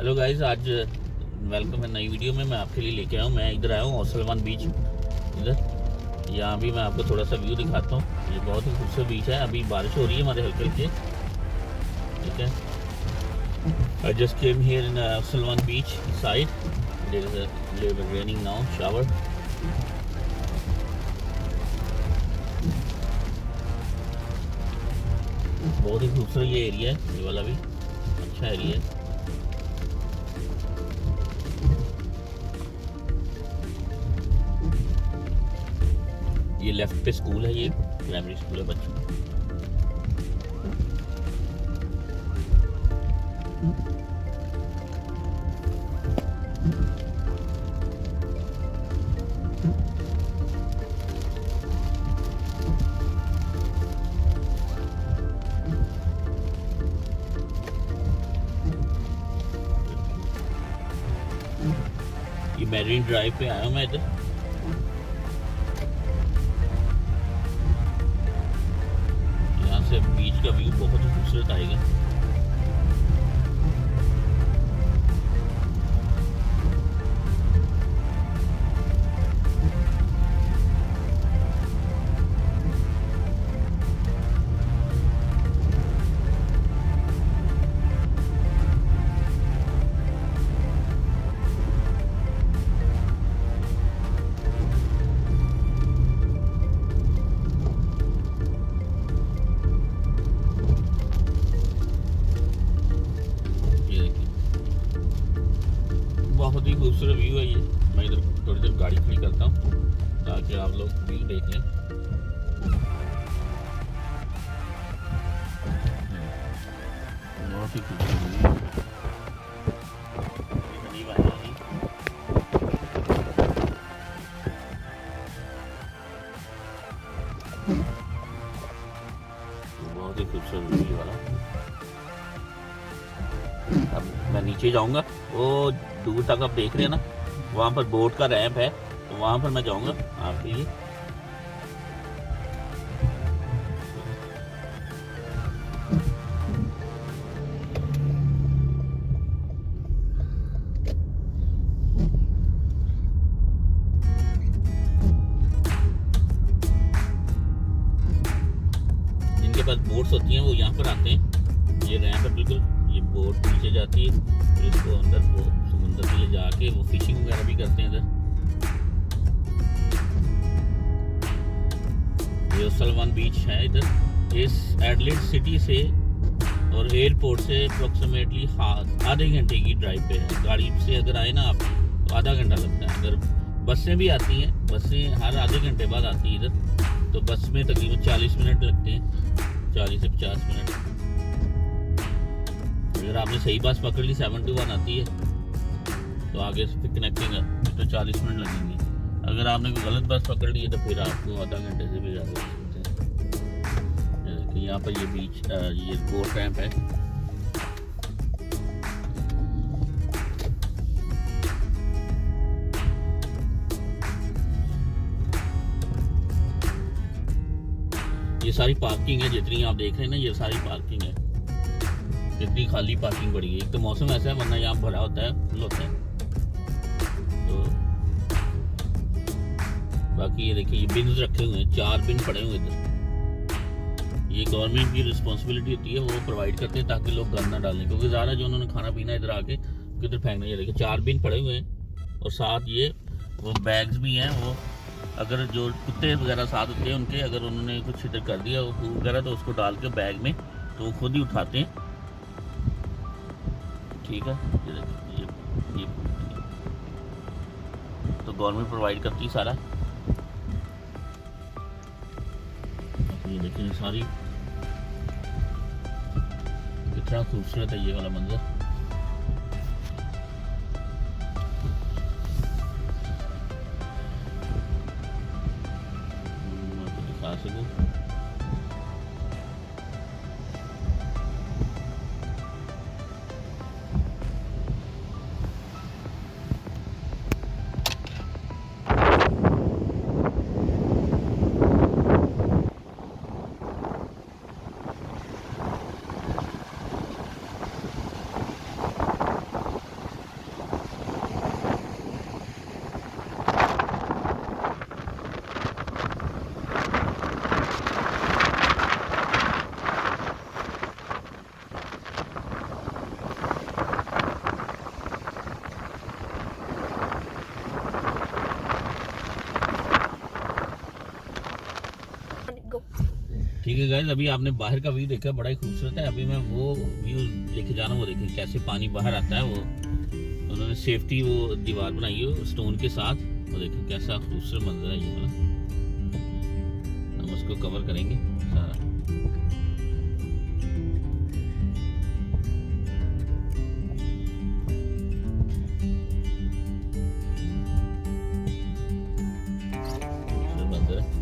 Hello guys, आज welcome है नई वीडियो में। मैं आपके लिए लेके आया हूँ। मैं इधर आया हूँ ओसलमान बीच। इधर यहाँ भी मैं आपको थोड़ा सा व्यू दिखाता हूँ। ये बहुत ही खूबसूरत बीच है। अभी बारिश हो रही है हमारे हल्के हल्के, ठीक है। I just came here in ओसलमान beach side. There is a little raining now, shower. बहुत ही खूबसूरत ये एरिया है। ये वाला भी अच्छा एरिया है। ये लेफ्ट पे स्कूल है, ये प्राइमरी स्कूल है बच्चों का। ये मैरीन ड्राइव पे आया हूँ मैं इधर। यहाँ से बीच का व्यू बहुत ही खूबसूरत आएगा। बहुत ही खूबसूरत व्यू है ये। मैं इधर थोड़ी देर गाड़ी खड़ी करता हूँ ताकि आप लोग व्यू देख लें। बहुत ही खूबसूरत व्यू बहुत ही खूबसूरत व्यू वाला। अब मैं नीचे जाऊंगा, वो दूर तक आप देख रहे हैं ना, वहाँ पर बोट का रैंप है, तो वहाँ पर मैं जाऊंगा आपके लिए। जिनके पास बोट्स होती हैं वो यहाँ पर आते हैं। ये रैंप है बिल्कुल। ये बोट नीचे जाती है, फिर इसको अंदर वो समुंदर में ले जाके वो फिशिंग वगैरह भी करते हैं इधर। ये ओसलमान बीच है इधर। इस एडलेड सिटी से और एयरपोर्ट से अप्रोक्सीमेटली आधे घंटे की ड्राइव पे है। गाड़ी से अगर आए ना आप तो आधा घंटा लगता है। अगर बसें भी आती हैं, बसें हर आधे घंटे बाद आती है इधर, तो बस में तकरीबन 40 मिनट लगते हैं, 40 से 50 मिनट। अगर आपने सही बस पकड़ ली 721 आती है, तो आगे से फिर कनेक्टिंग है तो 40 मिनट लगेंगे। अगर आपने कोई गलत बस पकड़ ली है तो फिर आपको आधा घंटे से भी ज़्यादा लग सकते हैं। यहाँ पर ये बीच ये बोट रैंप है। ये सारी पार्किंग है, जितनी आप देख रहे हैं ना, ये सारी पार्किंग है। इतनी खाली पार्किंग पड़ी है। एक तो मौसम ऐसा है, वरना यहाँ भरा होता है, फुल होता है। तो बाकी ये देखिए, ये बिन्स रखे हुए हैं, 4 बिन पड़े हुए इधर। ये गवर्नमेंट की रिस्पॉन्सिबिलिटी होती है, वो प्रोवाइड करते हैं ताकि लोग गंद ना डालें, क्योंकि ज़्यादा जो उन्होंने खाना पीना इधर आके किधर फेंकना। ये देखिए 4 बिन पड़े हुए हैं, और साथ ये वो बैग्स भी हैं। वो अगर जो कुत्ते वगैरह साथ होते हैं उनके, अगर उन्होंने कुछ इधर कर दिया वो फूड वगैरह, तो उसको डाल के बैग में, तो वो खुद ही उठाते हैं, ठीक है। ये तो गवर्नमेंट प्रोवाइड करती है सारा। ये देखिए सारी कितना खूबसूरत है ये वाला मंजर। मैं आपको दिखा सकूं। है गाइस, अभी आपने बाहर का व्यू देखा, बड़ा ही खूबसूरत है। अभी मैं वो व्यू लेके जा रहा हूँ, वो देखिए कैसे पानी बाहर आता है। वो उन्होंने सेफ्टी वो दीवार बनाई है स्टोन के साथ, वो देखिए कैसा खूबसूरत मंजर है ये वाला। हम उसको कवर करेंगे सारा। मंजर है।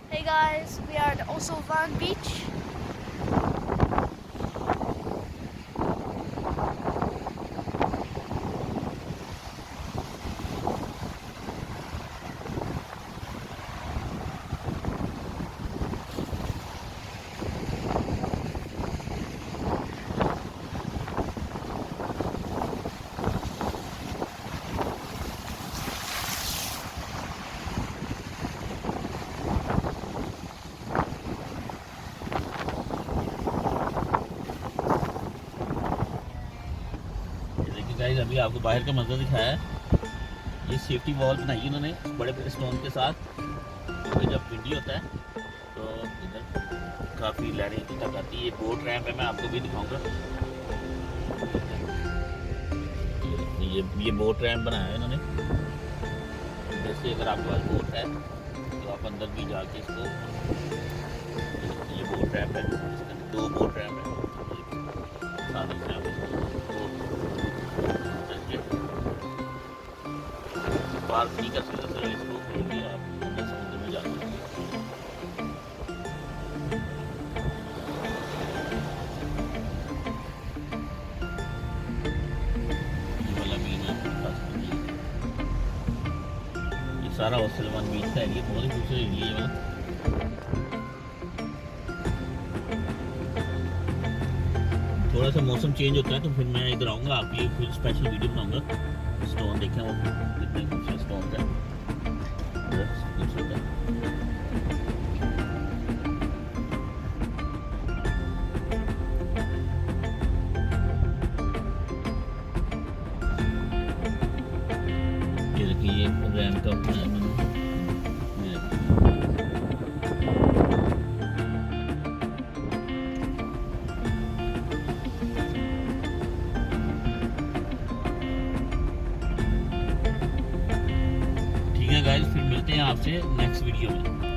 Hey guys, we are at Osovan Beach. Guys अभी आपको बाहर का मंजर दिखाया है। ये सेफ्टी वॉल बनाई है उन्होंने बड़े बड़े स्टोन के साथ, क्योंकि जब विंडी होता है तो इधर काफ़ी लहरें तक आती है। ये बोट रैंप है, मैं आपको भी दिखाऊंगा। ये बोट रैंप बनाया है इन्होंने। जैसे अगर आपके पास बोट है तो आप अंदर भी जाके इसको, ये बोट रैंप है, इसके 2 बोट रैंप है। पार्क नहीं कर सकते, तो इसको खोल के आप अंदर समुद्र में जा सकते हैं। ये वाला बीच में ये सारा ओसलमान बीच का एरिया बहुत ही खूबसूरत एरिया है वाला। थोड़ा सा मौसम चेंज होता है तो फिर मैं इधर आऊँगा, आपकी फिर स्पेशल वीडियो बनाऊँगा। स्टोन देखें वो कितने खूबसूरत स्टोन है, बहुत खूबसूरत है। ये देखिए ये रैम का बनाया मैंने। गाइस फिर मिलते हैं आपसे नेक्स्ट वीडियो में।